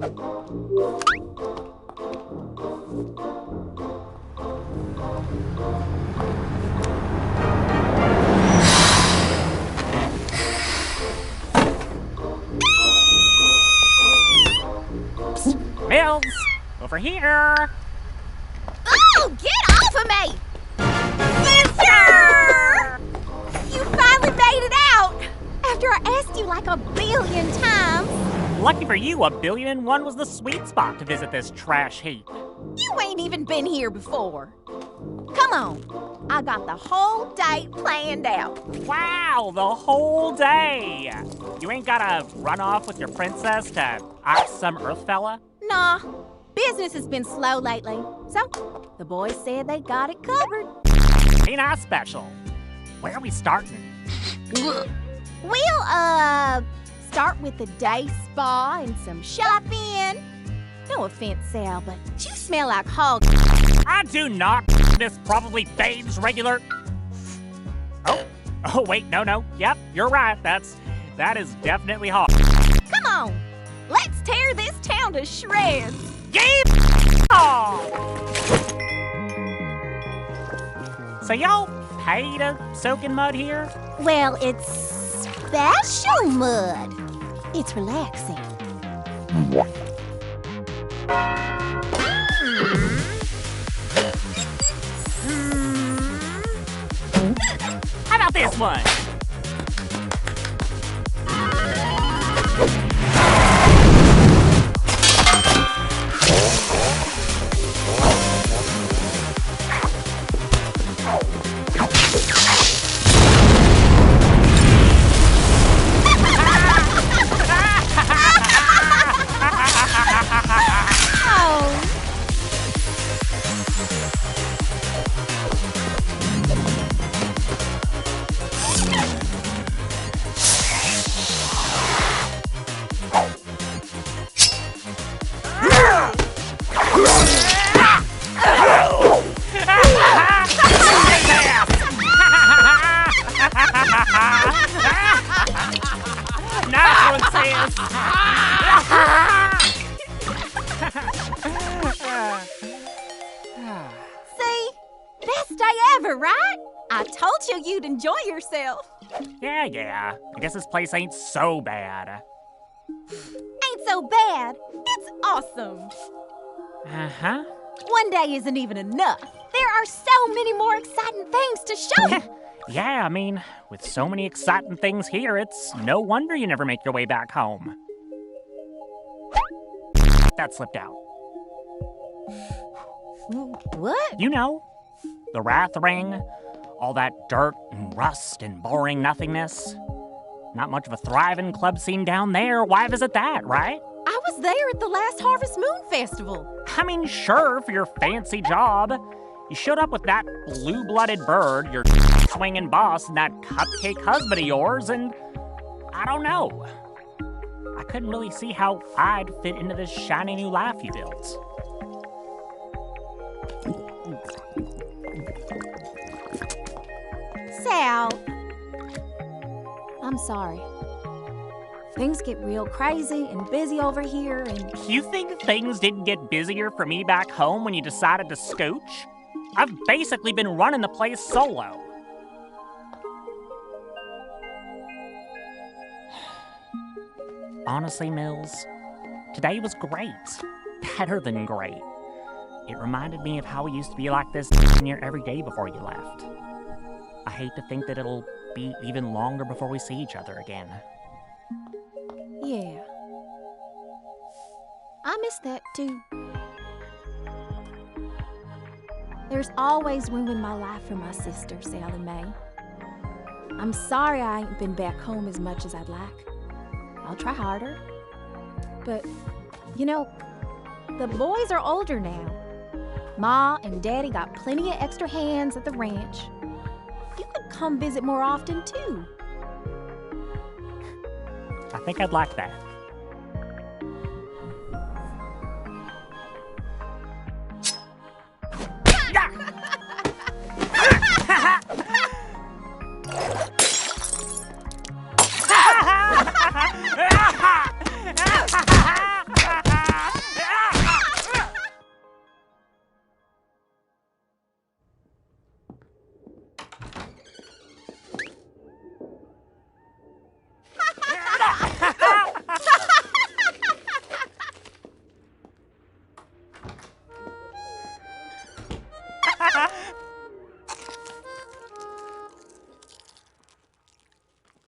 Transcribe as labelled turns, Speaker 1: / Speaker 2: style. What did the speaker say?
Speaker 1: Mills, over here.
Speaker 2: Oh, get off of me! Mister! You finally made it out! After I asked you like 1,000,000,000 times.
Speaker 1: Lucky for you, 1,000,000,001 was the sweet spot to visit this trash heap.
Speaker 2: You ain't even been here before. Come on, I got the whole day planned out.
Speaker 1: Wow, the whole day. You ain't gotta run off with your princess to ox some earth fella?
Speaker 2: Nah, business has been slow lately, so the boys said they got it covered.
Speaker 1: Ain't I special? Where are we starting?
Speaker 2: We'll, start with the day spa and some shopping. No offense, Sal, but you smell like hog.
Speaker 1: I do not. This probably Babe's regular. Oh, wait, no. Yep, you're right. That is definitely hot.
Speaker 2: Come on, let's tear this town to shreds.
Speaker 1: So y'all pay to soak in mud here?
Speaker 2: Well, it's special mud. It's relaxing.
Speaker 1: How about this one?
Speaker 2: See? Best day ever, right? I told you you'd enjoy yourself.
Speaker 1: Yeah. I guess this place ain't so bad.
Speaker 2: Ain't so bad. It's awesome.
Speaker 1: Uh-huh.
Speaker 2: One day isn't even enough. There are so many more exciting things to show you.
Speaker 1: Yeah, I mean, with so many exciting things here, it's no wonder you never make your way back home. That slipped out.
Speaker 2: What?
Speaker 1: You know, the Wrath Ring, all that dirt and rust and boring nothingness. Not much of a thriving club scene down there. Why visit that, right?
Speaker 2: I was there at the last Harvest Moon Festival.
Speaker 1: I mean, sure, for your fancy job. You showed up with that blue-blooded bird, your swinging boss, and that cupcake husband of yours, and I don't know. I couldn't really see how I'd fit into this shiny new life you built.
Speaker 2: Sal, I'm sorry. Things get real crazy and busy over here, and...
Speaker 1: You think things didn't get busier for me back home when you decided to scooch? I've basically been running the place solo. Honestly, Mills, today was great. Better than great. It reminded me of how we used to be like this near every day before you left. I hate to think that it'll be even longer before we see each other again.
Speaker 2: Yeah. I miss that too. There's always room in my life for my sister, Sal and May. I'm sorry I ain't been back home as much as I'd like. I'll try harder. But, you know, the boys are older now. Ma and Daddy got plenty of extra hands at the ranch. You could come visit more often, too.
Speaker 1: I think I'd like that.